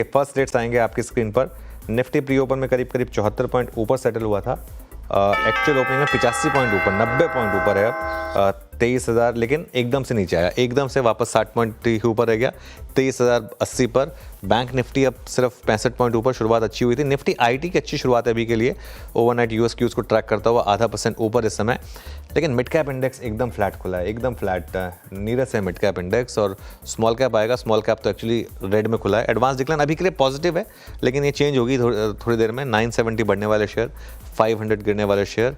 First rates आएंगे आपकी screen पर। निफ्टी प्री ओपन में करीब 74 पॉइंट ऊपर सेटल हुआ था। एक्चुअल ओपनिंग में 85 पॉइंट ऊपर, 90 पॉइंट ऊपर है अब 23,000, लेकिन एकदम से नीचे आया, एकदम से वापस 60 पॉइंट ही ऊपर रह गया 23,080 पर। बैंक निफ्टी अब सिर्फ 65 पॉइंट ऊपर, शुरुआत अच्छी हुई थी। निफ्टी आईटी की अच्छी शुरुआत है अभी के लिए, ओवरनाइट यूएस क्यूज को ट्रैक करता हुआ 0.5% ऊपर इस समय। लेकिन मिड कैप इंडेक्स एकदम फ्लैट खुला है, एकदम फ्लैट नीरस है मिड कैप इंडेक्स, और स्मॉल कैप आएगा। स्मॉल कैप तो एक्चुअली रेड में खुला है। एडवांस डिक्लाइन अभी के लिए पॉजिटिव है, लेकिन ये चेंज होगी थोड़ी देर में। 970 बढ़ने वाले शेयर, 500 गिरने वाले शेयर,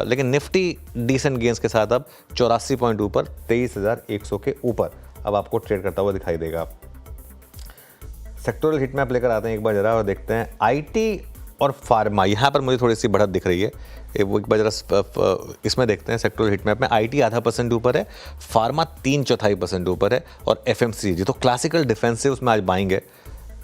लेकिन निफ्टी डिसेंट गेंस के साथ अब 84 पॉइंट ऊपर, 23,100 के ऊपर अब आपको ट्रेड करता हुआ दिखाई देगा। सेक्टोरल हिट मैप लेकर आते हैं एक बार जरा और देखते हैं आईटी और फार्मा। यहाँ पर मुझे थोड़ी सी बढ़त दिख रही है, वो एक बार जरा इसमें देखते हैं। सेक्टोरल हिट मैप में आईटी 0.5% ऊपर है, फार्मा 3/4% ऊपर है, और एफएमसीजी तो क्लासिकल डिफेंसिव में आज बाएंगे,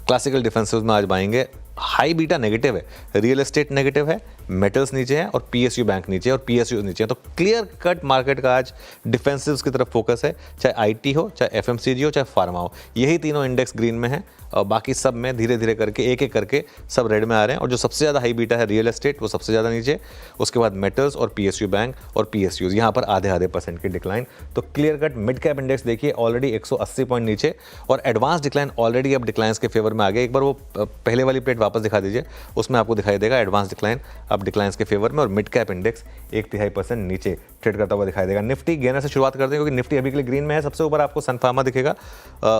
क्लासिकल डिफेंसिव में आज बाएंगे। हाई बीटा नेगेटिव है, रियल एस्टेट नेगेटिव है, मेटल्स नीचे हैं, और पीएसयू बैंक नीचे है, और पीएसयू नीचे है। तो क्लियर कट मार्केट का आज डिफेंसिव्स की तरफ फोकस है, चाहे आईटी हो, चाहे एफएमसीजी हो, चाहे फार्मा हो। यही तीनों इंडेक्स ग्रीन में हैं, और बाकी सब में धीरे धीरे करके एक एक करके सब रेड में आ रहे हैं। और जो सबसे ज़्यादा हाई बीटा है रियल एस्टेट, वो सबसे ज़्यादा नीचे, उसके बाद मेटल्स और पीएसयू बैंक और पीएसयूज, यहाँ पर आधे % की डिक्लाइन। तो clear cut mid cap index देखिए ऑलरेडी 180 पॉइंट नीचे, और एडवांस डिक्लाइन ऑलरेडी अब डिक्लाइंस के फेवर में आ गया। एक बार वो पहले वाली प्लेट वापस दिखा दीजिए, उसमें आपको दिखाई देगा एडवांस डिक्लाइन अब डिक्लाइंस के फेवर में, और मिड कैप इंडेक्स 1/3% नीचे ट्रेड करता हुआ दिखाई देगा। निफ्टी गेनर से शुरुआत करते हैं, क्योंकि निफ्टी अभी के लिए ग्रीन में है। सबसे ऊपर आपको सन फार्मा दिखेगा,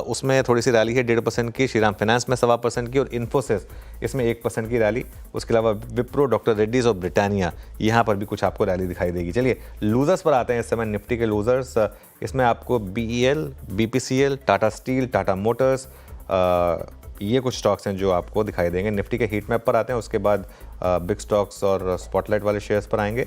उसमें थोड़ी सी रैली है 1.5% की, श्रीराम फाइनेंस में 1.25% की, और इन्फोसिस इसमें 1% की रैली। उसके अलावा विप्रो, डॉक्टर रेड्डीज और ब्रिटानिया, यहाँ पर भी कुछ आपको रैली दिखाई देगी। चलिए लूजर्स पर आते हैं इस समय। निफ्टी के लूजर्स, इसमें आपको BEL, BPCL, Tata steel, Tata Motors, ये कुछ स्टॉक्स हैं जो आपको दिखाई देंगे। निफ्टी के हीट मैप पर आते हैं, उसके बाद बिग स्टॉक्स और स्पॉटलाइट वाले शेयर्स पर आएंगे।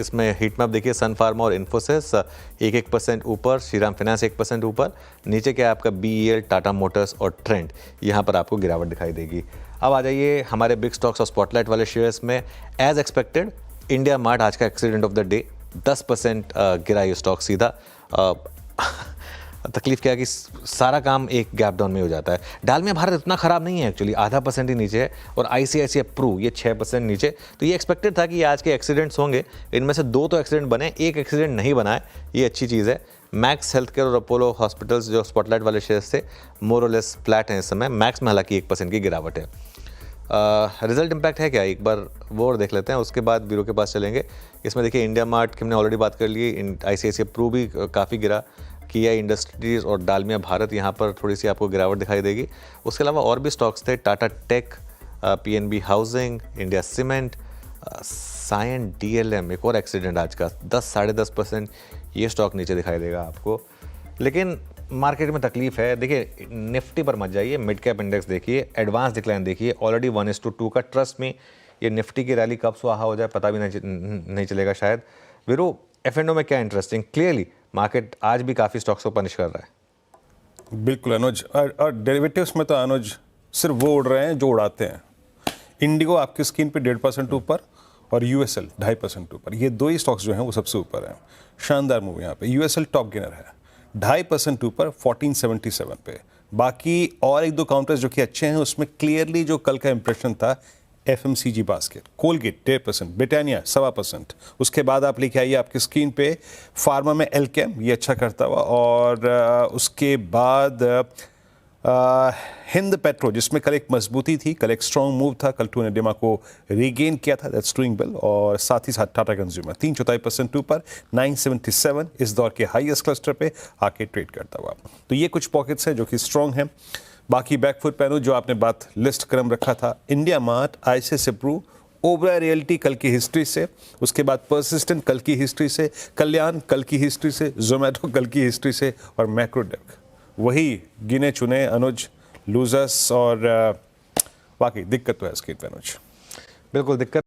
इसमें हीट मैप देखिए, सन फार्मा और इन्फोसिस 1% ऊपर, श्रीराम फाइनेंस 1% ऊपर, नीचे क्या है आपका बीईएल, टाटा मोटर्स और ट्रेंड, यहाँ पर आपको गिरावट दिखाई देगी। अब आ जाइए हमारे बिग स्टॉक्स और स्पॉटलाइट वाले शेयर्स में। एज एक्सपेक्टेड इंडिया मार्ट आज का एक्सीडेंट ऑफ द डे, 10% गिरा ये स्टॉक सीधा। तकलीफ क्या है कि सारा काम एक गैप डाउन में हो जाता है। डालमिया भारत इतना ख़राब नहीं है एक्चुअली, 0.5% ही नीचे है, और आईसीआईसीआई प्रू ये 6% नीचे। तो ये एक्सपेक्टेड था कि ये आज के एक्सीडेंट्स होंगे, इनमें से 2 तो एक्सीडेंट बने, एक एक्सीडेंट नहीं बना है, ये अच्छी चीज़ है। मैक्स हेल्थ केयर और अपोलो हॉस्पिटल्स जो स्पॉटलाइट वाले शेयर्स थे, मोर और लेस फ्लैट हैं इस समय। मैक्स में हालांकि 1% की गिरावट है। रिजल्ट इम्पैक्ट है क्या, एक बार वो और देख लेते हैं, उसके बाद ब्यूरो के पास चलेंगे। इसमें देखिए इंडिया मार्ट की हमने ऑलरेडी बात कर ली, आईसीआईसीआई प्रू भी काफ़ी गिरा, किया इंडस्ट्रीज और डालमिया भारत, यहाँ पर थोड़ी सी आपको गिरावट दिखाई देगी। उसके अलावा और भी स्टॉक्स थे, Tata tech, PNB housing, India cement, Cyient DLM, एक और एक्सीडेंट आज का, 10-10.5% ये स्टॉक नीचे दिखाई देगा आपको। लेकिन मार्केट में तकलीफ है। देखिए निफ्टी पर मत जाइए, मिड कैप इंडेक्स देखिए, एडवांस डिक्लाइन देखिए, ऑलरेडी 1:2 का। ट्रस्ट में ये निफ्टी की रैली कब स्वाहा हो जाए पता भी नहीं चलेगा शायद। वीरो एफ&ओ में क्या इंटरेस्टिंग, क्लियरली मार्केट आज भी काफ़ी स्टॉक्स को पनिश कर रहा है। बिल्कुल अनुज, और डेरिवेटिव्स में तो अनुज सिर्फ वो उड़ रहे हैं जो उड़ाते हैं। इंडिगो आपकी स्क्रीन पे 1.5% ऊपर, और यूएसएल 2.5% ऊपर। ये 2 ही स्टॉक्स जो हैं वो सबसे ऊपर हैं। शानदार मूव यहाँ पे। यूएसएल टॉप गेनर है, 2.5% ऊपर 1477 पे। बाकी और 1-2 काउंटर्स जो कि अच्छे हैं, उसमें क्लियरली जो कल का इंप्रेशन था, एफएमसीजी बास्केट, कोलगेट 1.5%, ब्रिटानिया 1.25%। उसके बाद आप लेके आइए आपकी स्क्रीन पे फार्मा में एल्केम, ये अच्छा करता हुआ, और उसके बाद हिंद पेट्रो, जिसमें कल एक मजबूती थी, कल एक स्ट्रॉन्ग मूव था, कल टू ने डिमा को रीगेन किया था, दैट्स डूइंग वेल। और साथ ही साथ टाटा कंज्यूमर 3/4% ऊपर, 977 इस दौर के हाईएस्ट क्लस्टर पे आके ट्रेड करता हुआ। तो ये कुछ पॉकेट्स हैं जो कि स्ट्रॉन्ग हैं। बाकी बैकफुट पैनल जो आपने बात लिस्ट क्रम रखा था, India Mart, ICICI Pru, Oberoi realty कल की हिस्ट्री से, उसके बाद परसिस्टेंट कल की हिस्ट्री से, कल्याण कल की हिस्ट्री से, जोमेटो कल की हिस्ट्री से, और मैक्रोडेक, वही गिने चुने अनुज लूजर्स। और बाकी दिक्कत तो है स्क्रीन पे अनुज, बिल्कुल दिक्कत